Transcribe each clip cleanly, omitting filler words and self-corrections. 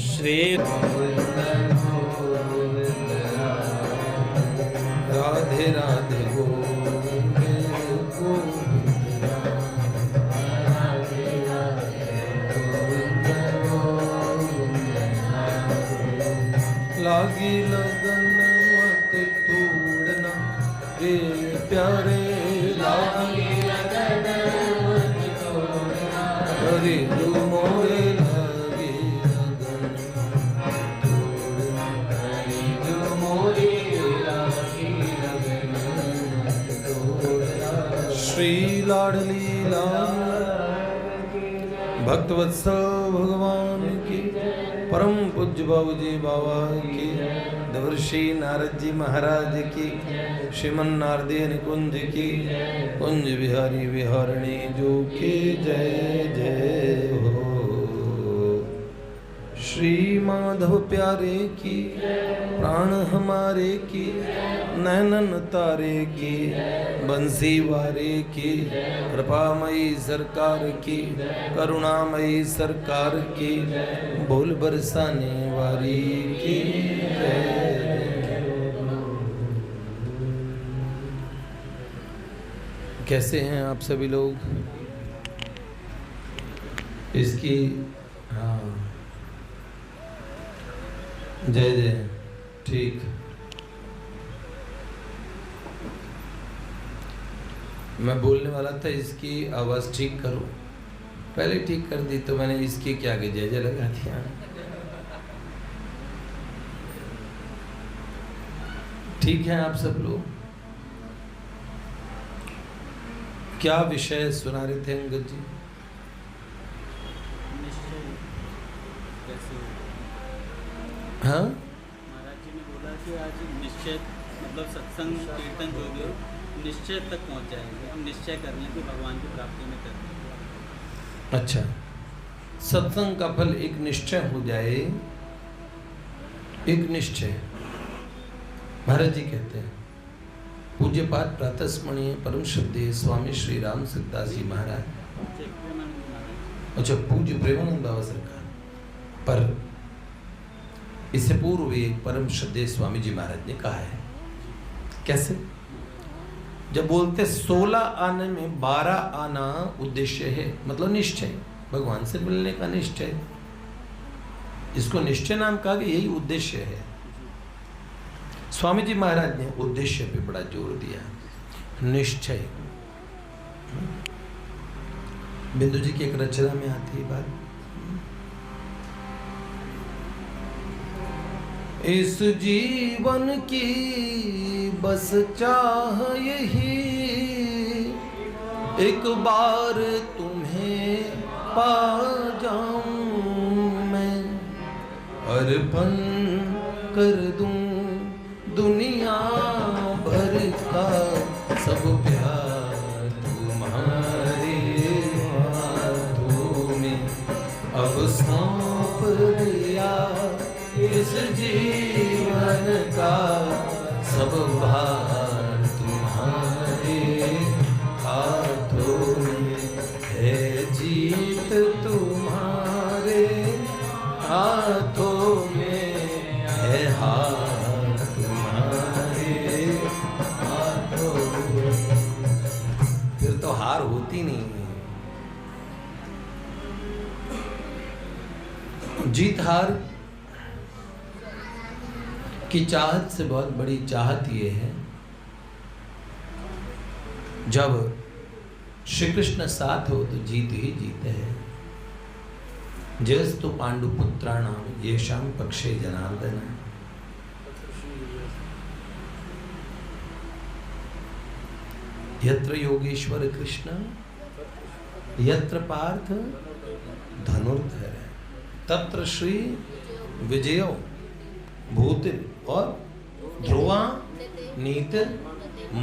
श्री राधे राधे गोविंद गोविंद लागी लगन मत तोड़ना रे प्यारे, लागी लगन मत तोड़ना रे जो मोरे लागी लगन तोड़ना रे जो मोरे लागी लगन तोड़ना। श्री लाडली लाल भक्तवत्सल भगवान की, परम पूज्य बाबूजी बाबा की, देवर्षि नारद जी महाराज की, श्रीमन नारदीय निकुंज की, कुंज बिहारी विहारणी जो की जय जय हो। श्री माधव प्यारे की, प्राण हमारे की, नैनन तारे की, बंसी वारे की, कृपामयी सरकार की, करुणामयी सरकार की, बोल बरसाने वाली की जय। कैसे हैं आप सभी लोग? इसकी हाँ जय जय। ठीक, मैं बोलने वाला था इसकी आवाज़ ठीक करो, पहले ठीक कर दी तो मैंने इसकी क्या आगे जय जय लगा दिया। ठीक है आप सब लोग? क्या विषय सुना रहे थे अंगद जी? हाँ, महाराज जी ने बोला कि आज निश्चय मतलब सत्संग कीर्तन जो भी हो निश्चय तक पहुंच जाएंगे, हम निश्चय कर लें कि भगवान की प्राप्ति में करते हैं। अच्छा, सत्संग का फल एक निश्चय हो जाए, एक निश्चय। महाराज जी कहते हैं, पूज्यपाद प्रातः स्मरणीय परम श्रद्धेय स्वामी श्री राम सिकदास जी महाराज, अच्छा पूज्य प्रेमानंद बाबा सरकार, पर इससे पूर्व एक परम श्रद्धेय स्वामी जी महाराज ने कहा है। कैसे? जब बोलते 16 आने में 12 आना उद्देश्य है, मतलब निश्चय, भगवान से मिलने का निश्चय, इसको निश्चय नाम कहा कि यही उद्देश्य है। स्वामी जी महाराज ने उद्देश्य पे बड़ा जोर दिया, निश्चय। बिंदु जी की एक रचना में आती है बात, इस जीवन की बस चाह यही, एक बार तुम्हें पा जाऊं मैं, अर्पण कर दूं दुनिया भर का सब प्यार तुम्हारे हाथों में, अब सौंप दिया इस जीवन का सब भार तुम्हारे हाथों में, है जीत तुम्हारे हाथों में, है हार तुम्हारे हाथों में। फिर तो हार होती नहीं है। जीत हार की चाहत से बहुत बड़ी चाहत ये है, जब श्री कृष्ण साथ हो तो जीत ही जीते हैं। जस्तु पांडुपुत्राणाम येषां पक्षे जनार्दन, यत्र योगेश्वर कृष्ण यत्र पार्थ धनुर्धर, तत्र श्री विजयो भूतिर और ध्रुवा नीतिर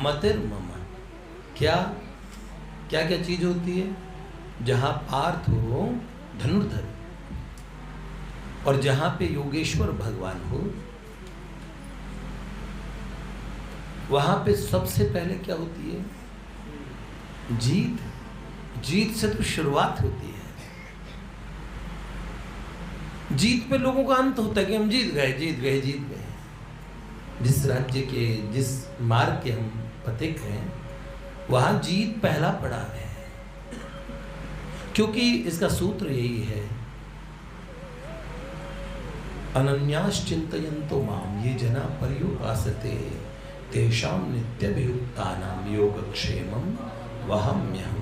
मतिर मम। क्या क्या क्या चीज होती है? जहां पार्थ हो धनुर्धर, और जहां पे योगेश्वर भगवान हो, वहां पे सबसे पहले क्या होती है? जीत। जीत से तो शुरुआत होती है। जीत पे लोगों का अंत होता है कि हम जीत गए, जीत गए, जीत गए। जिस राज्य के, जिस मार्ग के हम पथिक हैं, वहां जीत पहला पड़ाव है। क्योंकि इसका सूत्र यही है, अनन्याश्चिन्तयन्तो माम ये जना पर्युपासते तेषां नित्यभियुक्तानां योगक्षेमं वहाम्यहम्।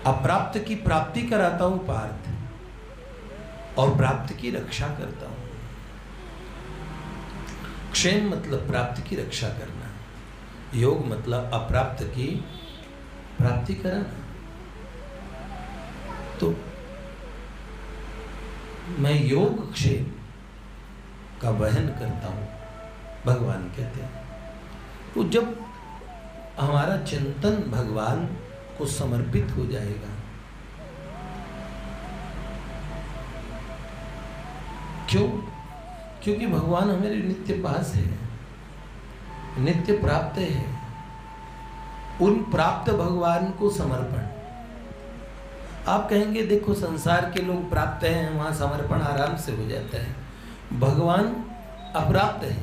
अप्राप्त की प्राप्ति कराता हूं पार्थ, और प्राप्त की रक्षा करता हूं। क्षेम मतलब प्राप्त की रक्षा करना, योग मतलब अप्राप्त की प्राप्ति कराना। तो मैं योग क्षेम का वहन करता हूं, भगवान कहते हैं। तो जब हमारा चिंतन भगवान को समर्पित हो जाएगा, क्यों? क्योंकि भगवान हमारे नित्य पास है, नित्य प्राप्त है। उन प्राप्त भगवान को समर्पण। आप कहेंगे देखो संसार के लोग प्राप्त हैं, वहां समर्पण आराम से हो जाता है। भगवान अप्राप्त है।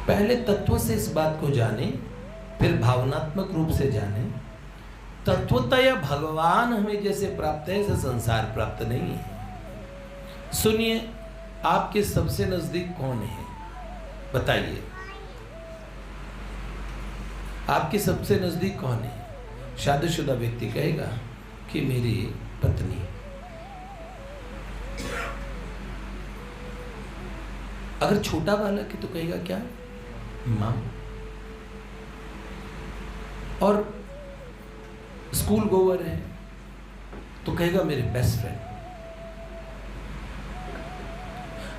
पहले तत्व से इस बात को जाने, फिर भावनात्मक रूप से जाने। तत्वतः भगवान हमें जैसे प्राप्त है, ऐसे संसार प्राप्त नहीं है। सुनिए, आपके सबसे नजदीक कौन है? बताइए, आपके सबसे नजदीक कौन है? शादीशुदा व्यक्ति कहेगा कि मेरी पत्नी। अगर छोटा बालक है तो कहेगा क्या? मां। और स्कूल गोवर है तो कहेगा मेरे बेस्ट फ्रेंड।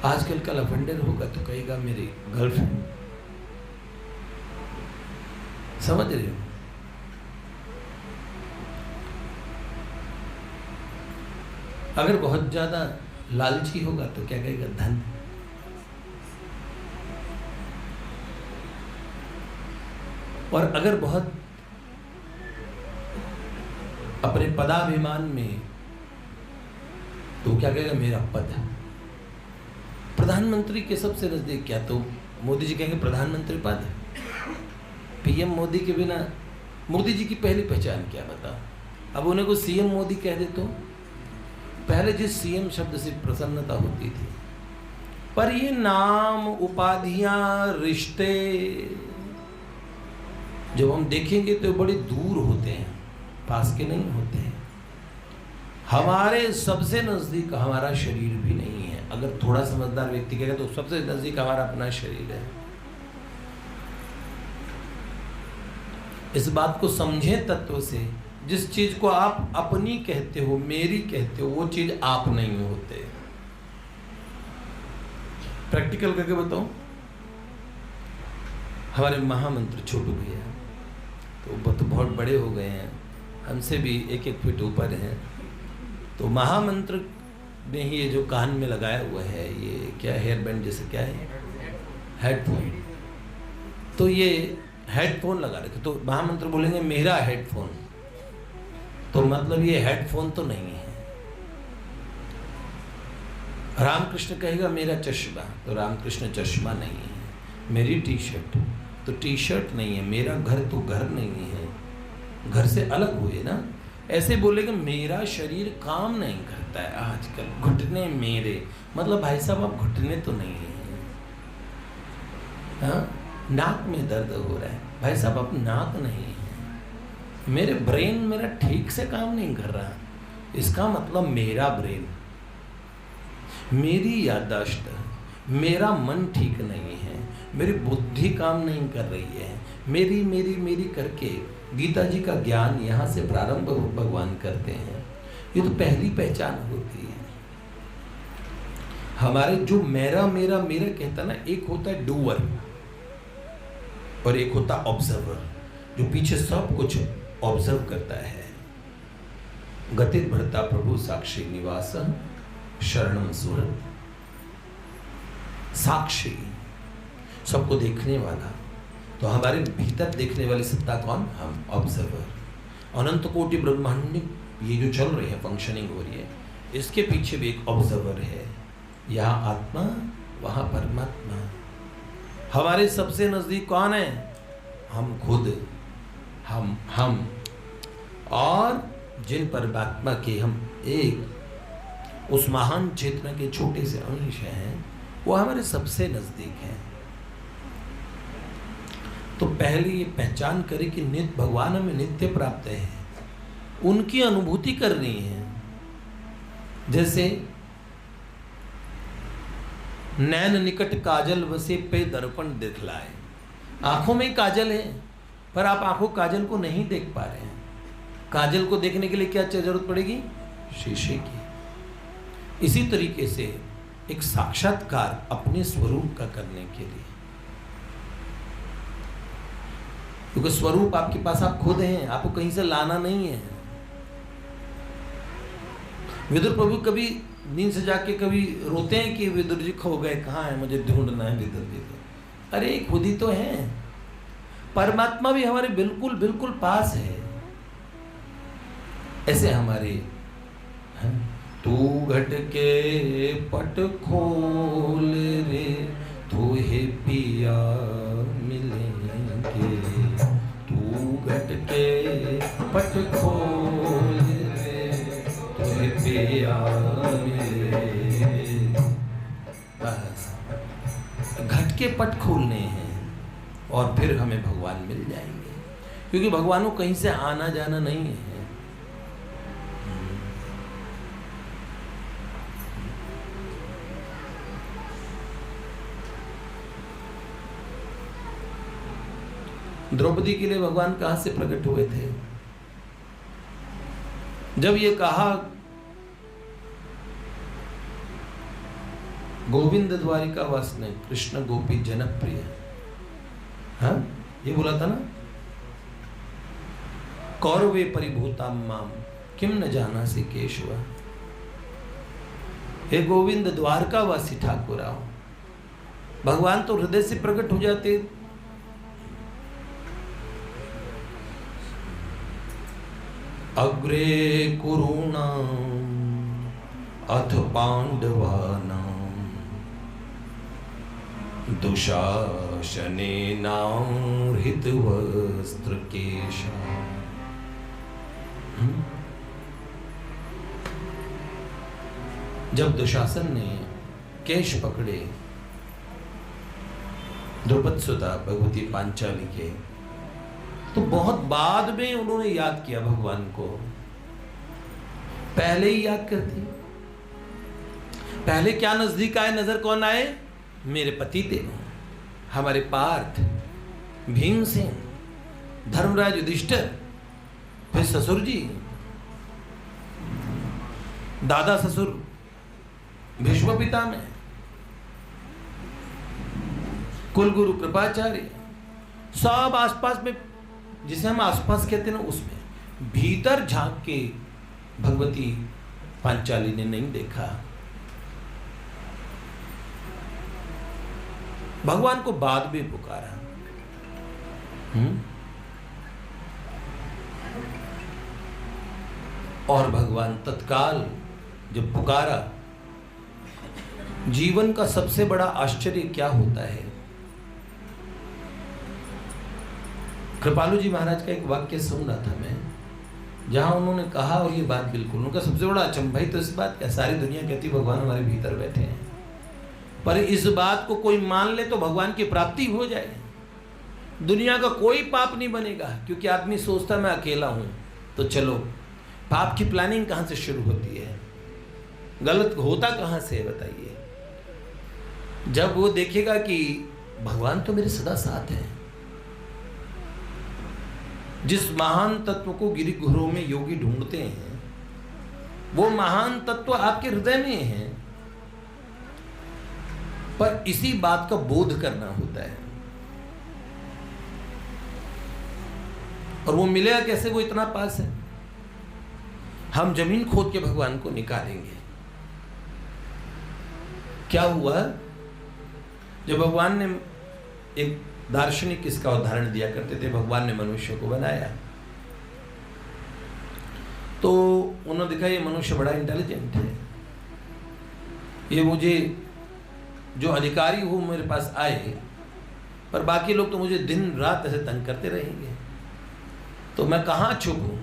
आजकल का लफंडर होगा तो कहेगा मेरी गर्लफ्रेंड। समझ रहे हो? अगर बहुत ज्यादा लालची होगा तो क्या कहेगा? धन। और अगर बहुत अपने पदाभिमान में तो क्या कहेगा? मेरा पद। प्रधानमंत्री के सबसे नजदीक क्या? तो मोदी जी कहेंगे प्रधानमंत्री पद। पीएम मोदी के बिना मोदी जी की पहली पहचान क्या बताओ? अब उन्हें को सीएम मोदी कह दे तो पहले जिस सीएम शब्द से प्रसन्नता होती थी, पर ये नाम, उपाधियां, रिश्ते जब हम देखेंगे तो बड़े दूर होते हैं, पास के नहीं होते हैं। हमारे सबसे नजदीक हमारा शरीर भी नहीं है। अगर थोड़ा समझदार व्यक्ति कहेगा तो सबसे नजदीक हमारा अपना शरीर है। इस बात को समझें तत्व से। जिस चीज को आप अपनी कहते हो, मेरी कहते हो, वो चीज आप नहीं होते। प्रैक्टिकल करके बताऊं, हमारे महामंत्र छोटू भैया तो बहुत बड़े हो गए हैं, हमसे भी 1-1 फीट ऊपर हैं। तो महामंत्र ने ही ये जो कान में लगाया हुआ है, ये क्या हेयर बैंड जैसे क्या है, हेडफोन। तो ये हेडफोन लगा रखे, तो महामंत्र बोलेंगे मेरा हेडफोन, तो मतलब ये हेडफोन तो नहीं है। रामकृष्ण कहेगा मेरा चश्मा, तो रामकृष्ण चश्मा नहीं है। मेरी टी शर्ट तो टी शर्ट नहीं है। मेरा घर तो घर नहीं है, घर से अलग हुए ना। ऐसे बोलेगा मेरा शरीर काम नहीं करता है आजकल, घुटने मेरे, मतलब भाई साहब आप घुटने तो नहीं है। हाँ, नाक में दर्द हो रहा है, भाई साहब आप नाक नहीं है। मेरे ब्रेन मेरा ठीक से काम नहीं कर रहा, इसका मतलब मेरा ब्रेन, मेरी याददाश्त, मेरा मन ठीक नहीं है, मेरी बुद्धि काम नहीं कर रही है। मेरी मेरी मेरी करके गीता जी का ज्ञान यहाँ से प्रारंभ भगवान करते हैं। ये तो पहली पहचान होती है हमारे। जो मेरा मेरा मेरा कहता ना, एक होता है डूअर और एक होता ऑब्जर्वर, जो पीछे सब कुछ ऑब्जर्व करता है। गतिर् भर्ता प्रभु साक्षी निवास शरणम सुहृद। साक्षी, सबको देखने वाला। तो हमारे भीतर देखने वाली सत्ता कौन? हम, ऑब्जर्वर। अनंत कोटि ब्रह्मांड ये जो चल रहे हैं, फंक्शनिंग हो रही है, इसके पीछे भी एक ऑब्जर्वर है। यहाँ आत्मा, वहाँ परमात्मा। हमारे सबसे नजदीक कौन है? हम खुद, हम और जिन परमात्मा के हम एक उस महान चेतना के छोटे से अंश हैं, वो हमारे सबसे नजदीक हैं। तो पहले ये पहचान करें कि नित्य भगवान हमें नित्य प्राप्त है, उनकी अनुभूति करनी है। जैसे नैन निकट काजल वसे पे दर्पण दिखलाए, आंखों में काजल है पर आप आंखों काजल को नहीं देख पा रहे हैं। काजल को देखने के लिए क्या जरूरत पड़ेगी? शीशे की। इसी तरीके से एक साक्षात्कार अपने स्वरूप का करने के लिए, क्योंकि स्वरूप आपके पास आप खुद हैं, आपको कहीं से लाना नहीं है। विदुर प्रभु कभी नींद से जाके कभी रोते हैं कि विदुर जी खो गए, कहाँ है, मुझे ढूंढना है विदुर जी को। अरे खुद ही तो है। परमात्मा भी हमारे बिल्कुल बिल्कुल पास है। ऐसे हमारे तू घट के पट खोल रे, तू हे पिया मिलेंगे, तू घट के पट खोल रे, तू हे पिया मिलेंगे। बस घट के पट खोलने हैं और फिर हमें भगवान मिल जाएंगे, क्योंकि भगवान को कहीं से आना जाना नहीं है। द्रौपदी के लिए भगवान कहां से प्रकट हुए थे? जब ये कहा गोविंद द्वारिका वासने कृष्ण गोपी जनप्रिय, हाँ ये बोला था ना, कौरवे परिभूताम माम किम न जाना से केशव। हे गोविंद द्वारका वासी ठाकुर आओ। भगवान तो हृदय से प्रकट हो जाते। अग्रे कुरूणाम अथ पांडवानाम दुशासनेनाम हृतवस्त्र केशा। जब दुशासन ने केश पकड़े द्रौपद सुता भगवती पांचाली के, तो बहुत बाद में उन्होंने याद किया भगवान को। पहले ही याद करती। पहले क्या नजदीक आए? नजर कौन आए? मेरे पति देव, हमारे पार्थ, भीमसेन, धर्मराज युधिष्ठिर, फिर ससुर जी, दादा ससुर भीष्म पितामह, कुलगुरु कृपाचार्य, सब आसपास में, जिसे हम आसपास कहते हैं ना, उसमें भीतर झांक के भगवती पांचाली ने नहीं देखा। भगवान को बाद में पुकारा। और भगवान तत्काल जब पुकारा, जीवन का सबसे बड़ा आश्चर्य क्या होता है? कृपालु जी महाराज का एक वाक्य सुन रहा था मैं, जहां उन्होंने कहा, और ये बात बिल्कुल उनका सबसे बड़ा अचंभा ही तो इस बात का, सारी दुनिया कहती भगवान हमारे भीतर बैठे हैं, पर इस बात को कोई मान ले तो भगवान की प्राप्ति हो जाए। दुनिया का कोई पाप नहीं बनेगा, क्योंकि आदमी सोचता मैं अकेला हूं, तो चलो पाप की प्लानिंग कहां से शुरू होती है? गलत होता कहां से है बताइए? जब वो देखेगा कि भगवान तो मेरे सदा साथ है। जिस महान तत्व को गिरिगुरों में योगी ढूंढते हैं, वो महान तत्व आपके हृदय में है, पर इसी बात का बोध करना होता है। और वो मिलेगा कैसे? वो इतना पास है। हम जमीन खोद के भगवान को निकालेंगे। क्या हुआ? जब भगवान ने, एक दार्शनिक इसका उदाहरण दिया करते थे, भगवान ने मनुष्य को बनाया, तो उन्होंने देखा ये मनुष्य बड़ा इंटेलिजेंट है, ये मुझे जो अधिकारी हो मेरे पास आए, पर बाकी लोग तो मुझे दिन रात ऐसे तंग करते रहेंगे, तो मैं कहाँ छुपूं।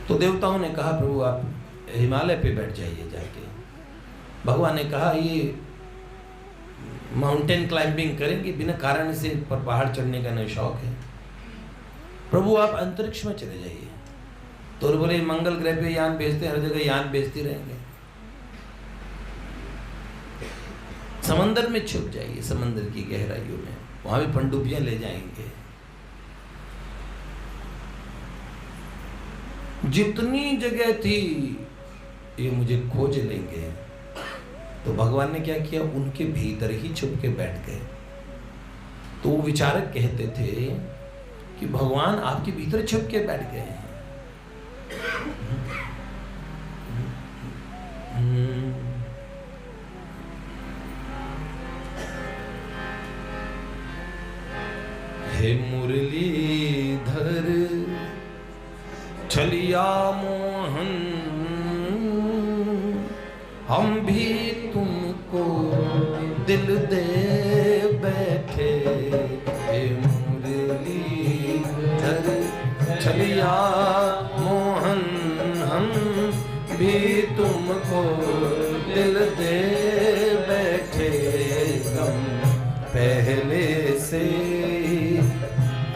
तो देवताओं ने कहा प्रभु आप हिमालय पे बैठ जाइए जाके। भगवान ने कहा ये माउंटेन क्लाइंबिंग करेंगे, बिना कारण से पर पहाड़ चढ़ने का न शौक है, प्रभु आप अंतरिक्ष में चले जाइए। तो बोले मंगल ग्रह पे यान भेजते, हर जगह यान भेजते रहेंगे, समंदर में छुप जाइए, समंदर की गहराइयों में, वहां भी पनडुब्बियां ले जाएंगे। जितनी जगह थी ये मुझे खोज लेंगे। तो भगवान ने क्या किया, उनके भीतर ही छुप के बैठ गए। तो वो विचारक कहते थे कि भगवान आपके भीतर छुप के बैठ गए हैं। हे मुरलीधर छलिया मोहन, हम भी तुमको दिल दे बैठे। हे मुरलीधर छलिया मोहन, हम भी तुमको दिल दे बैठे। हम पहले से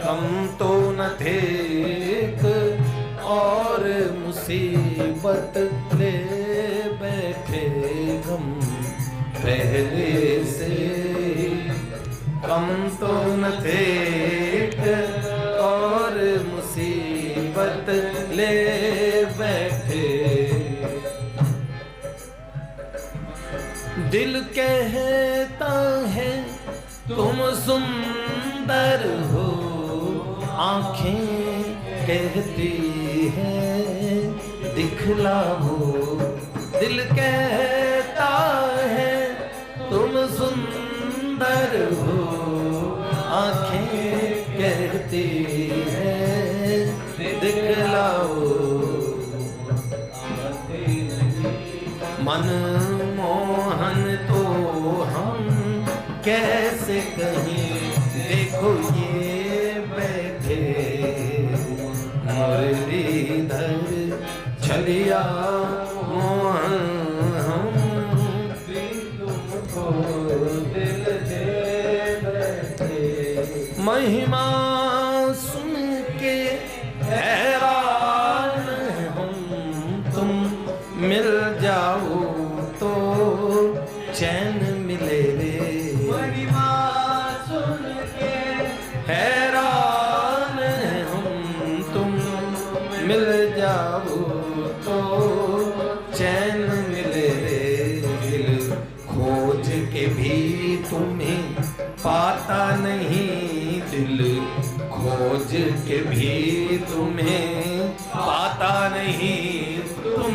कम तो न थे और मुसीबत ले बैठे। हम पहले से कम तो न थे और मुसीबत ले बैठे। दिल कहता है तुम सुंदर हो, आंखें कहती है दिखलाओ। दिल कहता है तुम सुंदर हो, आंखें कहती है दिखलाओ। मन मोहन तो हम कैसे कहीं, देखो ये बैठे मुरलीधर छलिया मोहन, हम तुमको दिल दे बैठे। महिमा सुन के हैरान हम, तुम मिल जाओ तो चैन मिले रे। महिमा सुन के हैरान हम, तुम मिल जाओ तो चैन मिले रे। दिल खोज के भी तुम्हें पाता नहीं, दिल खोज के भी तुम्हें पाता नहीं। तुम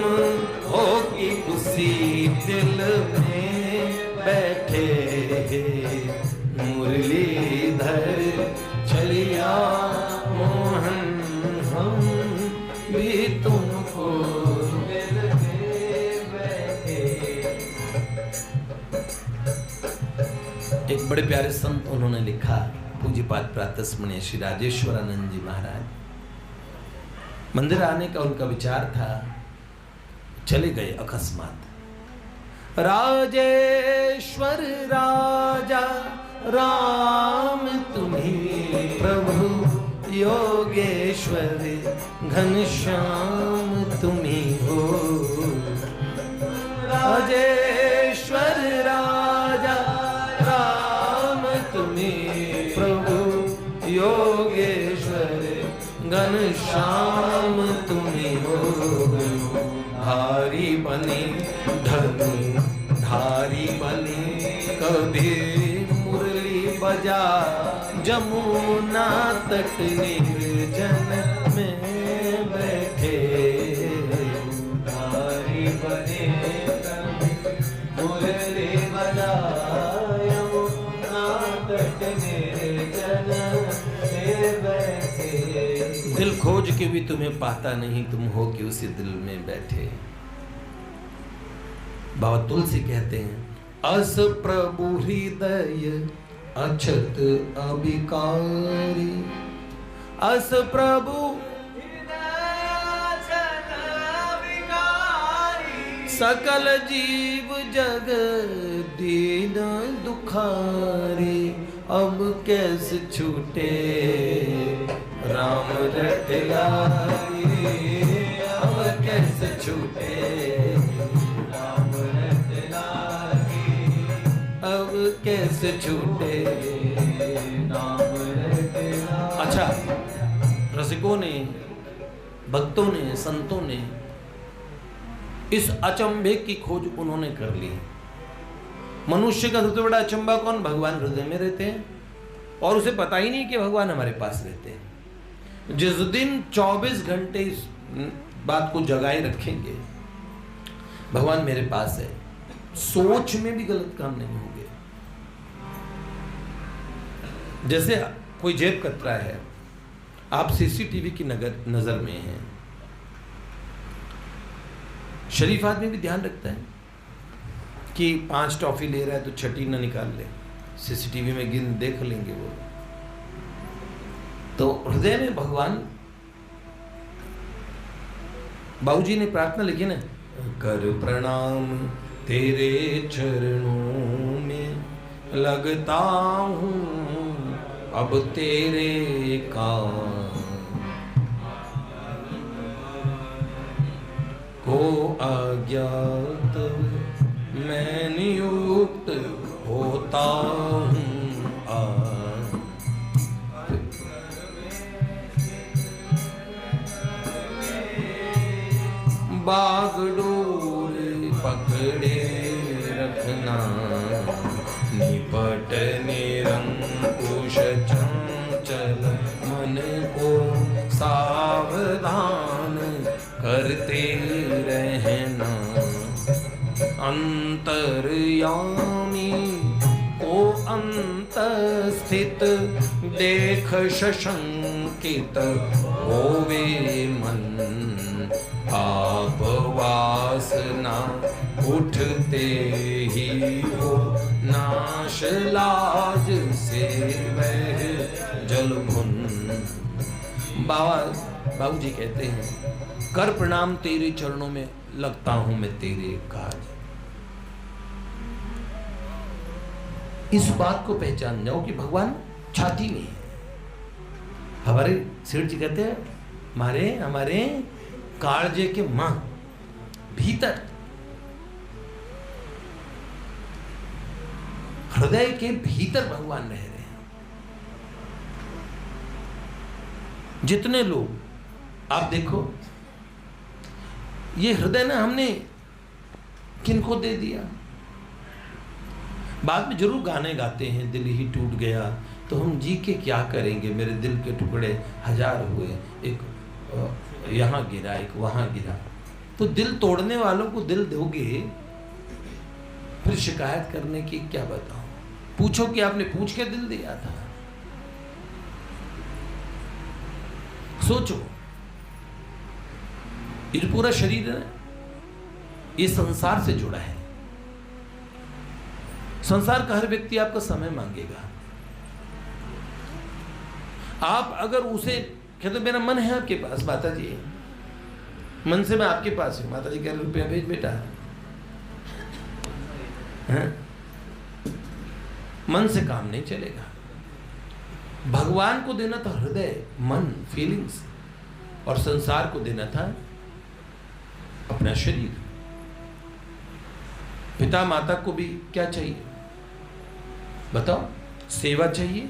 हो कि उसी दिल में बैठे। मुरलीधर छलिया मोहन, हम भी तुमको दिल दे बैठे। एक बड़े प्यारे संत उन्होंने लिखा, पूज्यपाद प्रातः स्मरणीय श्री राजेश्वरानंद जी महाराज। मंदिर आने का उनका विचार था, चले गए अकस्मात। राजेश्वर राजा राम तुम्हीं प्रभु, योगेश्वर घनश्याम तुम्हीं हो। राजेश्वर राजा राम तुम्हीं प्रभु, योगेश्वर घनश्याम तुम्हीं हो। धारी बने धनु धारी बने, कभी मुरली बजा जमुना तट निर्जन में बैठे। धारी बने मुरली बजा जमुना तट निर्जन में बैठे। दिल खोज के भी तुम्हें पाता नहीं, तुम हो कि उसी दिल में बैठे। बाबा तुलसी कहते हैं, अस प्रभु हृदय अछत अभिकारी, अस प्रभु सकल जीव जग दीन दुखारे, अब कैसे छूटे राम रटलारी, अब कैसे छूटे राम रटलारी, अब कैसे छूटे राम रटलारी। अच्छा, रसिकों ने, भक्तों ने, संतों ने इस अचंभे की खोज उन्होंने कर ली। मनुष्य का सबसे बड़ा अचंभा कौन? भगवान हृदय में रहते हैं और उसे पता ही नहीं कि भगवान हमारे पास रहते हैं। जिस दिन 24 घंटे इस बात को जगाए रखेंगे भगवान मेरे पास है, सोच में भी गलत काम नहीं होंगे। जैसे कोई जेब कतरा है, आप सीसीटीवी की नजर में हैं, शरीफ आदमी भी ध्यान रखता है कि 5 टॉफी ले रहा है तो 6ठी ना निकाल ले, सीसीटीवी में गिन देख लेंगे वो। तो हृदय में भगवान, बाबूजी ने प्रार्थना लिखी ना, कर प्रणाम तेरे चरणों में लगता हूं अब तेरे काम, को अज्ञात मैं नियुक्त होता हूँ बागडोर पकड़े रखना, निपट निरंकुश चंचल मन को सावधान करते रहना, अंतर्यामी को अंत स्थित देख शशंकित होवे मन, पाप वासना उठते ही हो नाश लाज से वह जल भुन। बाबूजी कहते हैं, कर प्रणाम तेरे चरणों में लगता हूं मैं तेरे काज। इस बात को पहचान जाओ कि भगवान छाती में है। हमारे सेठ जी कहते हैं, हमारे कालजे के मां भीतर, हृदय के भीतर भगवान रह रहे हैं। जितने लोग आप देखो, ये हृदय ना हमने किनको दे दिया। बाद में जरूर गाने गाते हैं, दिल ही टूट गया तो हम जी के क्या करेंगे, मेरे दिल के टुकड़े 1000 हुए, एक यहाँ गिरा एक वहां गिरा। तो दिल तोड़ने वालों को दिल दोगे, फिर शिकायत करने की क्या बताऊं? पूछो कि आपने पूछ के दिल दिया था। सोचो, ये पूरा शरीर है, ये संसार से जुड़ा है। संसार का हर व्यक्ति आपका समय मांगेगा। आप अगर उसे कहते मेरा मन है आपके पास, माता जी मन से मैं आपके पास हूं, माता जी कह रहे रुपया भेज बेटा, मन से काम नहीं चलेगा। भगवान को देना था हृदय, मन, फीलिंग्स, और संसार को देना था अपना शरीर। पिता माता को भी क्या चाहिए बताओ? सेवा चाहिए।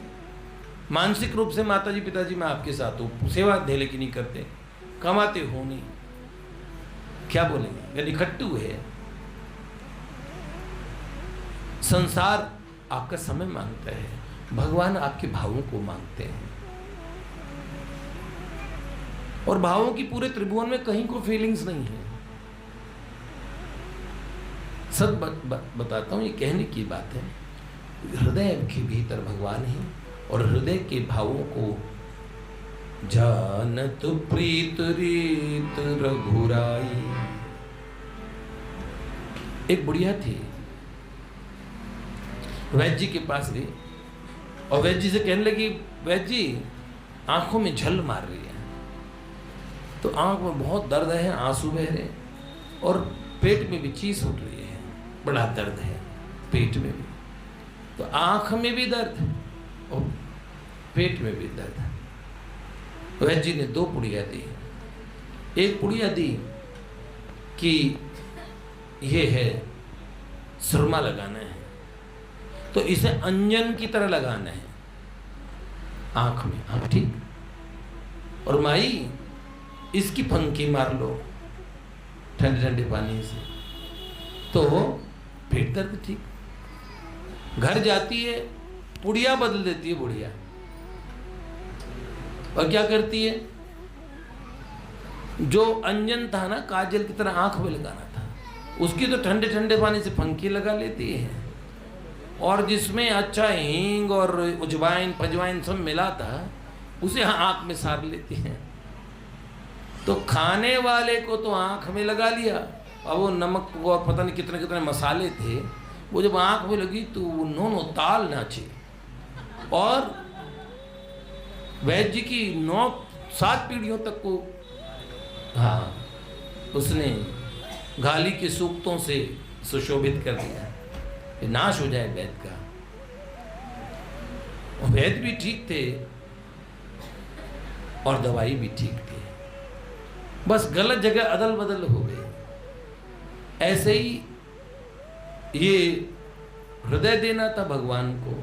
मानसिक रूप से माता जी पिताजी मैं आपके साथ हूं, सेवा धेले की नहीं करते, कमाते हो नहीं, क्या बोलेंगे, यदि खट्टू है। संसार आपका समय मांगता है, भगवान आपके भावों को मांगते हैं। और भावों की पूरे त्रिभुवन में कहीं को फीलिंग्स नहीं है। सब बताता हूं, ये कहने की बात है। हृदय के भीतर भगवान है और हृदय के भावों को जानत प्रीत रीत रघुराई। एक बुढ़िया थी, वैद्य जी के पास गई और वैद्य जी से कहने लगी, वैद्य जी आंखों में झल मार रही है, तो आंख में बहुत दर्द है, आंसू बह रहे और पेट में भी चीस उठ रही है, बड़ा दर्द है पेट में भी, तो आंख में भी दर्द और पेट में भी दर्द। वैद्य जी ने 2 पुड़िया दी। एक पुड़िया दी कि ये है सुरमा लगाना है, तो इसे अंजन की तरह लगाना है आंख में, आंख ठीक, और माई इसकी फंकी मार लो ठंडे ठंडे पानी से, तो पेट दर्द ठीक। घर जाती है, पुड़िया बदल देती है बुढ़िया, और क्या करती है, जो अंजन था ना काजल की तरह आंख में लगाना था, उसकी तो ठंडे ठंडे पानी से फंकी लगा लेती है, और जिसमें अच्छा हींग और उजवाइन पजवाइन सब मिला था उसे आंख में सार लेती है। तो खाने वाले को तो आंख में लगा लिया, और वो नमक और पता नहीं कितने कितने मसाले थे, वो जब आंख में लगी तो वो नो ताल नाचे। और वैद्य जी की 9-7 पीढ़ियों तक को उसने गाली के सूक्तों से सुशोभित कर दिया, नाश हो जाए वैद्य का। वैद्य भी ठीक थे और दवाई भी ठीक थी, बस गलत जगह अदल बदल हो गए। ऐसे ही ये हृदय देना था भगवान को।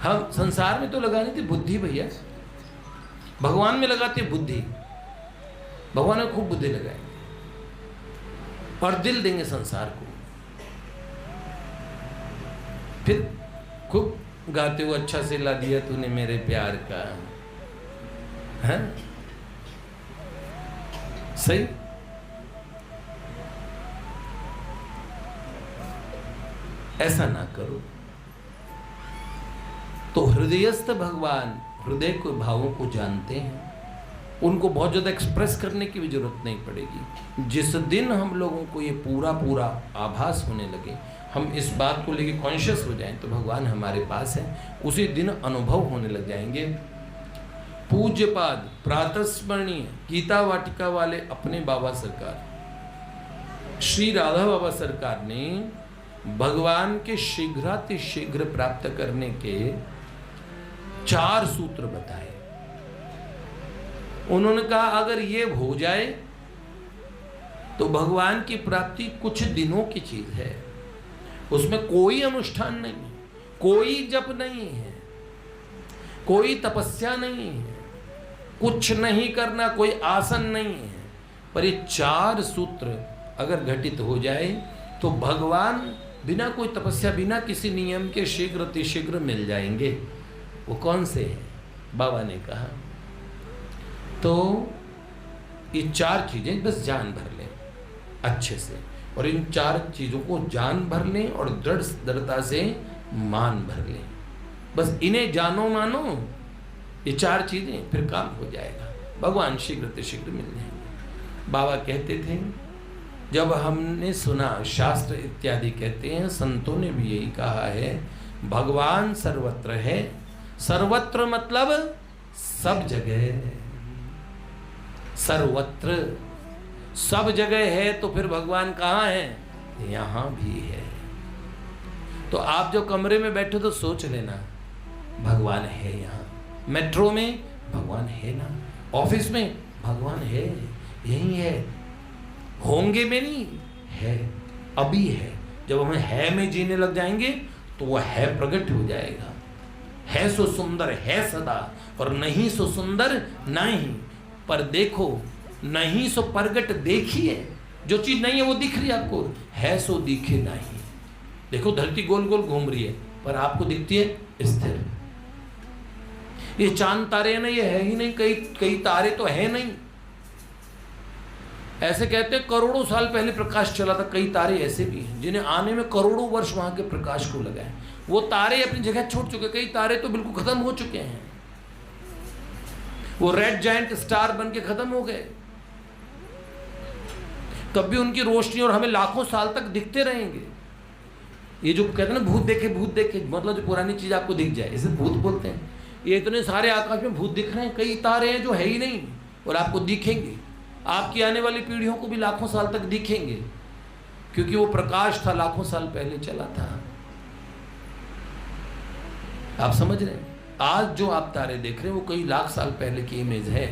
हम संसार में तो लगानी थी बुद्धि भैया, भगवान में लगाते बुद्धि, भगवान में खूब बुद्धि लगाएंगे और दिल देंगे संसार को। फिर खूब गाते हुए अच्छा से ला दिया तूने मेरे प्यार का, है सही। ऐसा ना करो। तो हृदयस्थ भगवान हृदय के भावों को जानते हैं, उनको बहुत ज़्यादा एक्सप्रेस करने की भी जरूरत नहीं पड़ेगी। जिस दिन हम लोगों को ये पूरा आभास होने लगे, हम इस बात को लेके कॉन्शियस हो जाएं तो भगवान हमारे पास है, उसी दिन अनुभव होने लग जाएंगे। पूज्यपाद प्रातस्मरणीय गीता वाटिका वाले अपने बाबा सरकार श्री राधा बाबा सरकार ने भगवान के शीघ्रातिशीघ्र प्राप्त करने के 4 सूत्र बताए। उन्होंने कहा अगर ये हो जाए तो भगवान की प्राप्ति कुछ दिनों की चीज है, उसमें कोई अनुष्ठान नहीं, कोई जप नहीं है, कोई तपस्या नहीं है, कुछ नहीं करना, कोई आसन नहीं है, पर ये 4 सूत्र अगर घटित हो जाए तो भगवान बिना कोई तपस्या, बिना किसी नियम के शीघ्र मिल जाएंगे। वो कौन से हैं? बाबा ने कहा तो ये 4 चीजें बस जान भर लें अच्छे से, और इन 4 चीजों को जान भर लें और दृढ़ता से मान भर लें। बस इन्हें जानो मानो, ये 4 चीजें, फिर काम हो जाएगा, भगवान शीघ्र मिल जाएंगे। बाबा कहते थे, जब हमने सुना, शास्त्र इत्यादि कहते हैं, संतों ने भी यही कहा है, भगवान सर्वत्र है। सर्वत्र मतलब सब जगह, सर्वत्र सब जगह है, तो फिर भगवान कहाँ है? यहाँ भी है। तो आप जो कमरे में बैठे तो सोच लेना भगवान है यहाँ, मेट्रो में भगवान है ना, ऑफिस में भगवान है, यही है, होंगे में नहीं है, अभी है। जब हम है में जीने लग जाएंगे तो वह है प्रकट हो जाएगा। है सो सुंदर है सदा, और नहीं सो सुंदर नहीं। पर देखो, नहीं सो प्रगट देखिए, जो चीज नहीं है वो दिख रही है आपको, है सो दिखे नहीं। देखो धरती गोल गोल घूम रही है, पर आपको दिखती है स्थिर। ये चांद तारे ना, ये है ही नहीं, कई तारे तो है नहीं। ऐसे कहते हैं करोड़ों साल पहले प्रकाश चला था, कई तारे ऐसे भी हैं जिन्हें आने में करोड़ों वर्ष वहां के प्रकाश को लगा है। वो तारे अपनी जगह छोड़ चुके, कई तारे तो बिल्कुल खत्म हो चुके हैं, वो रेड जायंट स्टार बन के खत्म हो गए, तब भी उनकी रोशनी और हमें लाखों साल तक दिखते रहेंगे। ये जो कहते हैं ना भूत देखे, मतलब जो पुरानी चीज आपको दिख जाए, इसे भूत बोलते हैं। ये इतने सारे आकाश में भूत दिख रहे हैं, कई तारे हैं जो है ही नहीं और आपको दिखेंगे, आपकी आने वाली पीढ़ियों को भी लाखों साल तक दिखेंगे, क्योंकि वो प्रकाश था, लाखों साल पहले चला था। आप समझ रहे हैं? आज जो आप तारे देख रहे हैं वो कई लाख साल पहले की इमेज है।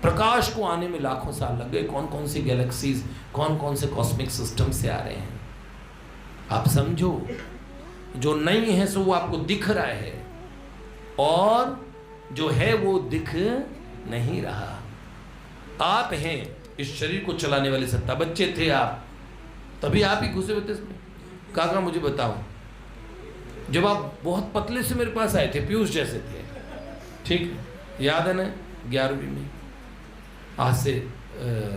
प्रकाश को आने में लाखों साल लग गए। कौन कौन सी गैलेक्सीज, कौन कौन से कॉस्मिक सिस्टम से आ रहे हैं। आप समझो, जो नहीं है सो वो आपको दिख रहा है, और जो है वो दिख नहीं रहा। आप हैं इस शरीर को चलाने वाली सत्ता। बच्चे थे आप, तभी आप ही घुसे हुए थे इसमें। काका मुझे बताओ, जब आप बहुत पतले से मेरे पास आए थे, पीयूष जैसे थे, ठीक याद है ना? 11वीं में, आज से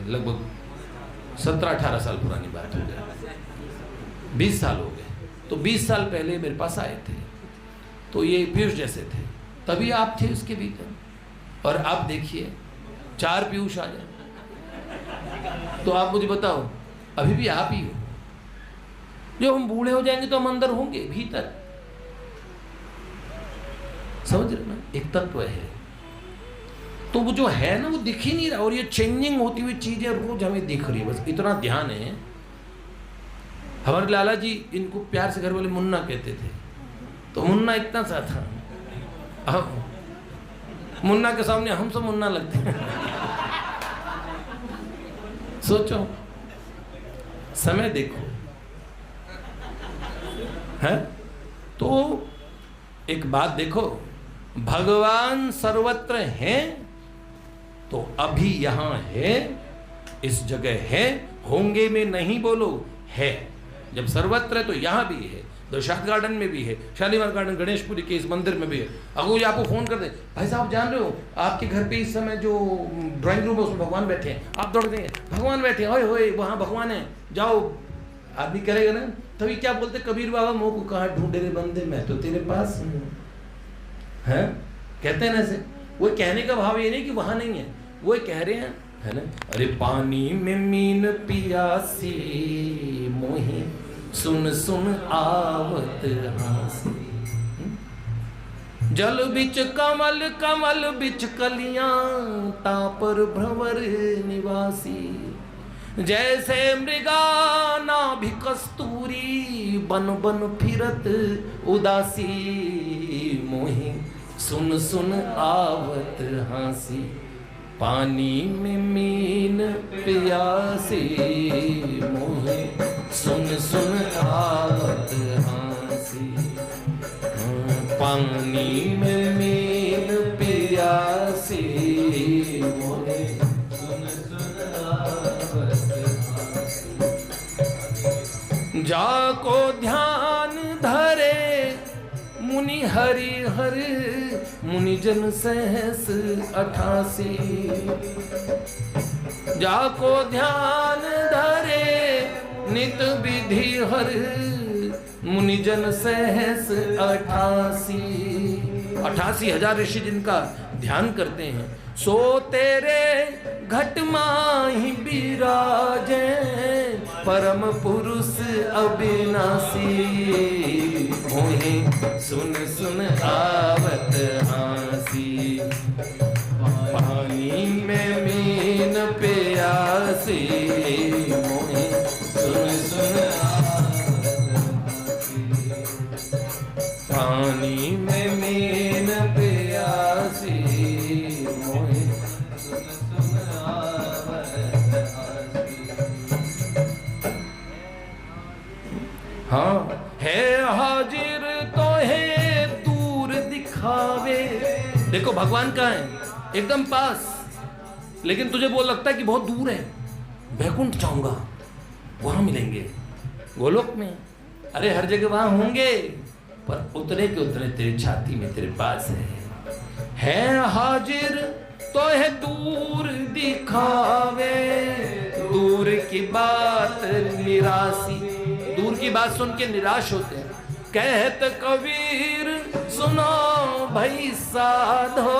लगभग 17-18 साल पुरानी बात हो गई, 20 साल हो गए। तो 20 साल पहले मेरे पास आए थे, तो ये पीयूष जैसे थे, तभी आप थे उसके भीतर। और अब देखिए 4 पीयूष आ जाए, तो आप मुझे बताओ, अभी भी आप ही हो। जब हम बूढ़े हो जाएंगे तो हम अंदर होंगे, भीतर। समझ रहे ना? एक तत्व है, तो वो जो है ना वो दिख ही नहीं रहा, और ये चेंजिंग होती हुई चीजें रोज हमें दिख रही है। बस इतना ध्यान है। हमारे लाला जी, इनको प्यार से घर वाले मुन्ना कहते थे, तो मुन्ना इतना सा था, मुन्ना के सामने हम सब मुन्ना लगते हैं। सोचो, समय देखो है। तो एक बात देखो, भगवान सर्वत्र हैं, तो अभी यहां है, इस जगह है, होंगे में नहीं बोलो, है। जब सर्वत्र है तो यहां भी है, दशात गार्डन में भी है, शालीमार गार्डन गणेशपुरी के इस मंदिर में भी है। अगर ये आपको फोन कर दे, भाई साहब जान रहे हो आपके घर पे इस समय जो ड्राइंग रूम है उसमें भगवान बैठे हैं, आप दौड़ देंगे भगवान बैठे हैं, ओए वहां भगवान है, जाओ। आदमी करेगा ना, तभी क्या बोलते कबीर बाबा, मोह को कहाँ ढूंढे रे बंदे, मैं तो तेरे पास हूँ, है कहते हैं ना ऐसे। वो कहने का भाव ये नहीं कि वहां नहीं है, वो कह रहे हैं, है ना, अरे पानी में मीन पियासी, मोहे सुन सुन आवत हासी, जल बिच कमल, कमल बिच कलियां, तापर भंवर निवासी, जैसे मृगा नाभि कस्तूरी, बन बन फिरत उदासी, मोहे सुन सुन आवत हासी, पानी में मीन प्यासी, मोहे सुन सुन आवत हासी, पानी में मीन प्यासी, मोहे सुन सुन आवत हासी, जाको ध्यान धरे मुनि हरि हर, मुनि जन सहस 88, जाको ध्यान धरे नित विधि हर, मुनि जन सहस 88। 88,000 ऋषि जिनका ध्यान करते हैं, सो तेरे घट माही बिराजे, परम पुरुष अविनाशी, मोहे सुन सुन आवत हासी, पानी में मीन प्यासी, मोहे सुन सुन आवत हासी, पानी में मीन प्यासी, मोहे सुन सुन आवत हासी। हाँ है हाजिर तो है दूर दिखावे। देखो भगवान कहाँ है? एकदम पास, लेकिन तुझे वो लगता है कि बहुत दूर है। वैकुंठ जाऊंगा, वहां मिलेंगे, गोलोक में, अरे हर जगह वहां होंगे, पर उतरे के उतरे तेरे छाती में तेरे पास है हाजिर तो है दूर दिखावे, दूर की बात निराशी, दूर की बात सुन के निराश होते हैं। कहत कबीर सुनो भई साधो,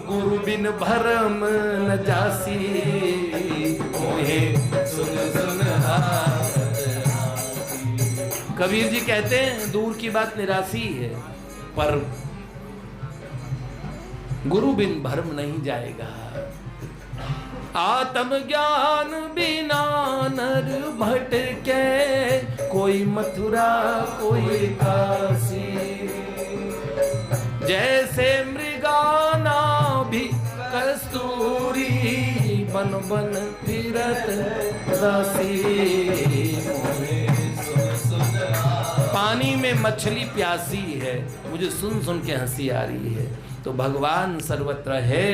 गुरु बिन भरम न जासी, मोहे सुन सुन हाथ। कबीर जी कहते हैं दूर की बात निराशी है, पर गुरु बिन भरम नहीं जाएगा। आत्म ज्ञान बिना नर भटके, कोई मथुरा कोई काशी। जैसे मृगाना भी कस्तूरी, बन बन फिरत दासी। पानी में मछली प्यासी है, मुझे सुन सुन के हंसी आ रही है। तो भगवान सर्वत्र है,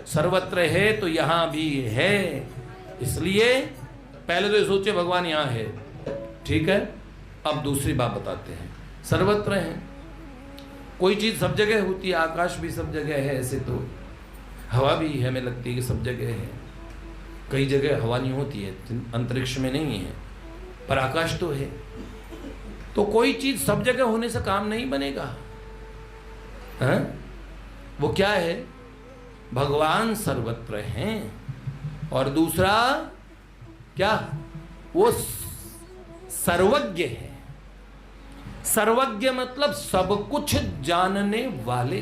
सर्वत्र है तो यहाँ भी है। इसलिए पहले तो ये सोचे भगवान यहाँ है, ठीक है। अब दूसरी बात बताते हैं, सर्वत्र है। कोई चीज़ सब जगह होती है, आकाश भी सब जगह है। ऐसे तो हवा भी हमें लगती है कि सब जगह है, कई जगह हवा नहीं होती है, अंतरिक्ष में नहीं है, पर आकाश तो है। तो कोई चीज़ सब जगह होने से काम नहीं बनेगा, हैं? वो क्या है? भगवान सर्वत्र हैं। और दूसरा क्या? वो सर्वज्ञ है। सर्वज्ञ मतलब सब कुछ जानने वाले।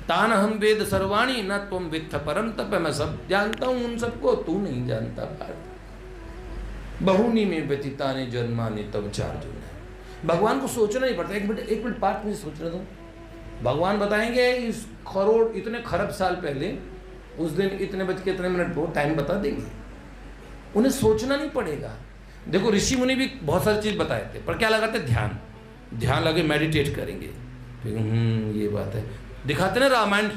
तान हम वेद सर्वाणी न तुम वित्थ परम तप। मैं सब जानता हूं उन सबको, तू नहीं जानता। पार्थ बहुनी में व्यतीता ने जन्माने तब चार जो है। भगवान को सोचना ही पड़ता है। एक मिनट पार्थ मुझे सोचने दो। भगवान बताएंगे इस करोड़ इतने खरब साल पहले उस दिन इतने बज के इतने मिनट को टाइम बता देंगे। उन्हें सोचना नहीं पड़ेगा। देखो ऋषि मुनि भी बहुत सारी चीज बताए थे, पर क्या लगाते? ध्यान। ध्यान लगे मेडिटेट करेंगे, ये बात है। दिखाते ना रामायण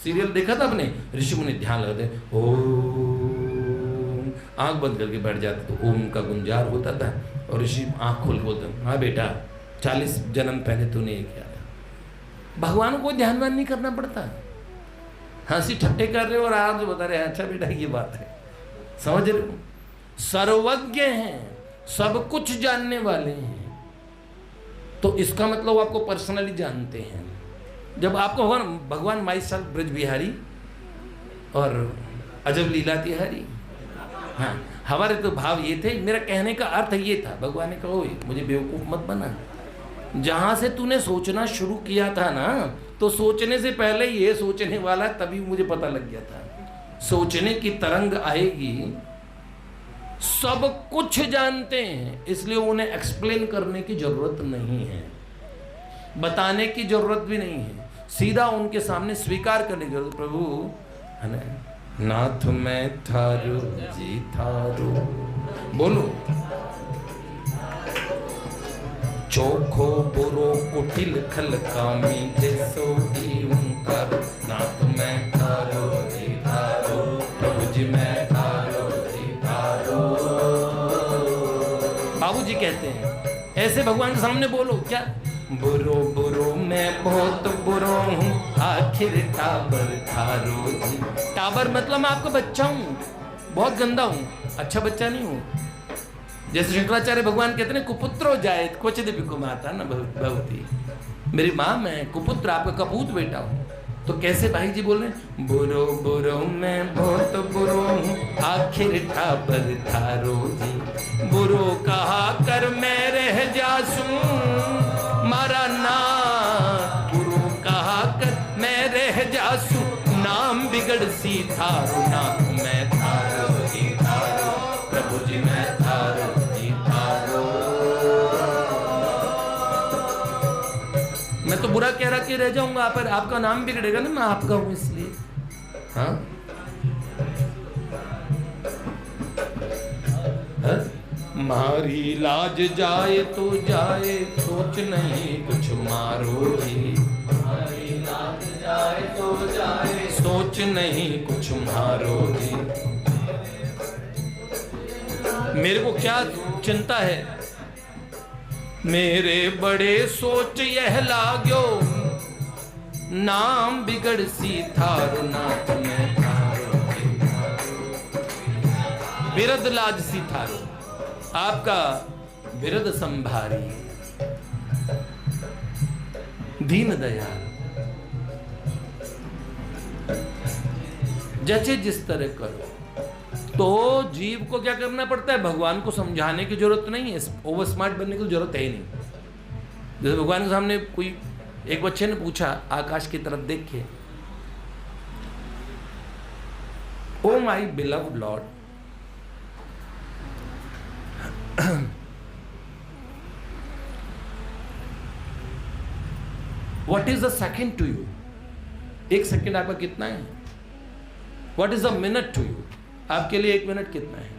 सीरियल देखा था आपने? ऋषि मुनि ध्यान लगाते, ओम, आंख बंद करके बैठ जाते तो ओम का गुंजार होता था। और ऋषि आंख खोल के बोलते, हाँ बेटा 40 जन्म पहले तूने ये किया था। भगवान को ध्यान वान नहीं करना पड़ता। हंसी ठट्टे कर रहे हो और आप जो बता रहे हैं, अच्छा बेटा ये बात है, समझ रहे हो? सर्वज्ञ हैं, सब कुछ जानने वाले हैं। तो इसका मतलब आपको पर्सनली जानते हैं। जब आपको भगवान माई साल ब्रज बिहारी और अजब लीला तिहारी, हाँ हमारे तो भाव ये थे। मेरा कहने का अर्थ ये था, भगवान ने कहा मुझे बेवकूफ मत बना। जहां से तूने सोचना शुरू किया था ना, तो सोचने से पहले ये सोचने वाला, तभी मुझे पता लग गया था। सोचने की तरंग आएगी। सब कुछ जानते हैं, इसलिए उन्हें एक्सप्लेन करने की जरूरत नहीं है, बताने की जरूरत भी नहीं है। सीधा उनके सामने स्वीकार करने की जरूरत। प्रभु है ना, नाथ मैं थारो जी थारो, बोलो चोखो बुरो कुटिल खल कामी जैसो ओंकार। नाथ मैं थारो जी थारो, प्रभु जी मैं थारो जी थारो। बाबूजी कहते हैं ऐसे भगवान के सामने बोलो। क्या? बुरो बुरो मैं बहुत बुरो हूँ, आखिर टाबर थारो जी। टाबर मतलब मैं आपका बच्चा हूँ, बहुत गंदा हूँ, अच्छा बच्चा नहीं हूँ। जैसे शंकराचार्य भगवान कहते हैं कुपुत्रो जाए क्वचित विकुमाता ना भवती। मेरी माँ मैं कुपुत्र, आपका कपूत बेटा हूँ। तो कैसे भाई जी बोल रहे हैं? बुरो बुरो मैं बहुत बुरो हूँ, आखिर ठाबर थारो जी। बुरो कहा कर मैं रह जासूं, मारा नाम। बुरो कहा कर मैं रह जासूं, नाम बिगड़ सी थारो। नाम मैं थारो जी थारो, प्रभु जी मैं थारो जी थारो। मैं तो बुरा कह रहा कि रह जाऊंगा, पर आपका नाम बिगड़ेगा ना, मैं आपका हूं इसलिए। हाँ मारी लाज जाए तो जाए, सोच नहीं कुछ मारो जी। मारी लाज जाए तो जाए, सोच नहीं कुछ मारो जी। मेरे को क्या चिंता है? मेरे बड़े सोच यह लागो, नाम बिगड़ सी थारो। नाथ मैं थारो जी थारो, बिरद लाज सी थारो। आपका बिरद संभारी, दीन दयाल, जैसे जिस तरह करो। तो जीव को क्या करना पड़ता है? भगवान को समझाने की जरूरत नहीं है, ओवर स्मार्ट बनने की जरूरत है ही नहीं। जैसे भगवान के सामने कोई एक बच्चे ने पूछा आकाश की तरफ देख के, oh my beloved lord, what is the second to you? एक सेकंड आपका कितना है? What is the minute to you? आपके लिए एक मिनट कितना है?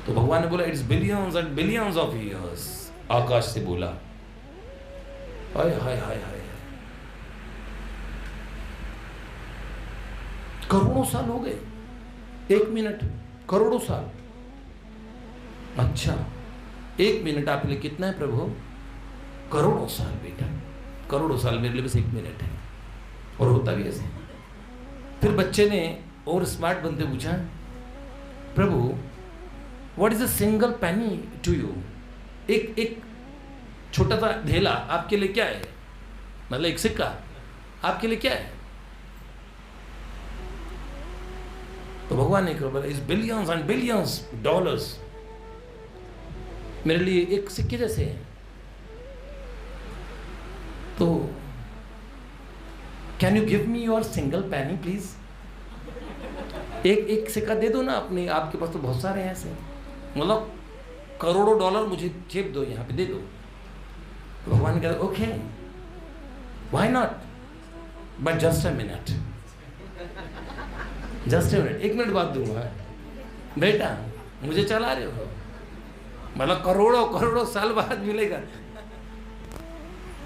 तो भगवान ने बोला it's billions and billions of years. आकाश से बोला हाय हाय हाय हाय, करोड़ों साल हो गए, एक मिनट करोड़ों साल। अच्छा, एक मिनट आपके लिए कितना है प्रभु? करोड़ों साल बेटा, करोड़ों साल मेरे लिए बस एक मिनट है। और होता भी ऐसे। फिर बच्चे ने और स्मार्ट बनते पूछा, प्रभु what is a single penny to you? एक छोटा सा ढेला आपके लिए क्या है? मतलब एक सिक्का आपके लिए क्या है? तो भगवान ने कहा is billions and billions dollars, मेरे लिए एक सिक्के जैसे हैं। तो can you give me your single penny please? एक सिक्का दे दो ना अपने, आपके पास तो बहुत सारे हैं ऐसे, मतलब करोड़ों डॉलर मुझे चेप दो, यहाँ पे दे दो। तो भगवान कहते okay why not, but just a minute, just a minute, एक मिनट बाद दूंगा बेटा, मुझे चला रहे हो, मतलब करोड़ों करोड़ों साल बाद मिलेगा।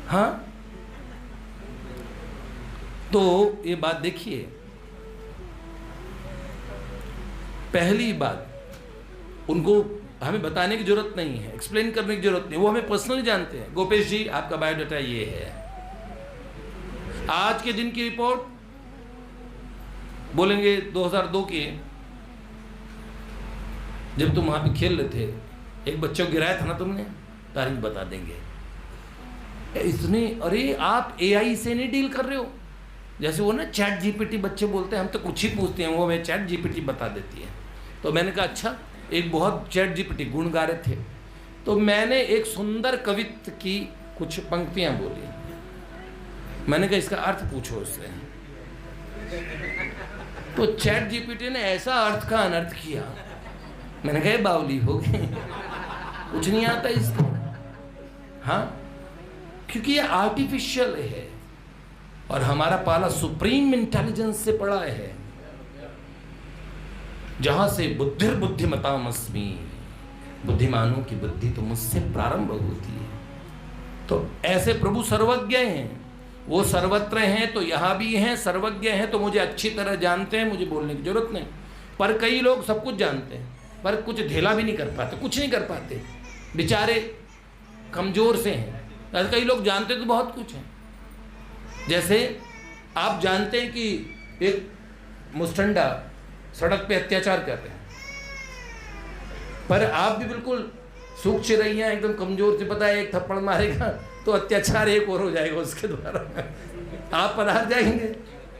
हाँ, तो ये बात देखिए, पहली बात उनको हमें बताने की जरूरत नहीं है, एक्सप्लेन करने की जरूरत नहीं, वो हमें पर्सनली जानते हैं। गोपेश जी आपका बायोडाटा ये है, आज के दिन की रिपोर्ट बोलेंगे 2002 की, जब तुम वहां पे खेल रहे थे, एक बच्चे को गिराया था ना तुमने, तारीख बता देंगे। इसने, अरे आप एआई से नहीं डील कर रहे हो, जैसे वो ना चैट जीपीटी बच्चे बोलते हैं, हम तो कुछ ही पूछते हैं, वो हमें चैट जीपीटी बता देती है। तो मैंने कहा अच्छा, एक बहुत चैट जीपीटी गुण गा रहे थे, तो मैंने एक सुंदर कवित्व की कुछ पंक्तियां बोली, मैंने कहा इसका अर्थ पूछो उससे। तो चैट जीपीटी ने ऐसा अर्थ का अनर्थ किया, मैंने कहा बावली हो गई, कुछ नहीं आता इसको। हाँ, क्योंकि ये आर्टिफिशियल है और हमारा पाला सुप्रीम इंटेलिजेंस से पड़ा है, जहां से बुद्धिर बुद्धिमतामस्मि, बुद्धिमानों की बुद्धि तो मुझसे प्रारंभ होती है। तो ऐसे प्रभु सर्वज्ञ हैं, वो सर्वत्र हैं तो यहाँ भी हैं, सर्वज्ञ हैं तो मुझे अच्छी तरह जानते हैं, मुझे बोलने की जरूरत नहीं। पर कई लोग सब कुछ जानते हैं पर कुछ ढेला भी नहीं कर पाते, कुछ नहीं कर पाते, बेचारे कमजोर से हैं। कई लोग जानते तो बहुत कुछ है, जैसे आप जानते हैं कि एक मुस्टंडा सड़क पे अत्याचार कर रहे हैं, पर आप भी बिल्कुल सूख चिरैया एकदम कमजोर से, पता है एक थप्पड़ मारेगा तो अत्याचार एक और हो जाएगा उसके द्वारा, आप पधार जाएंगे,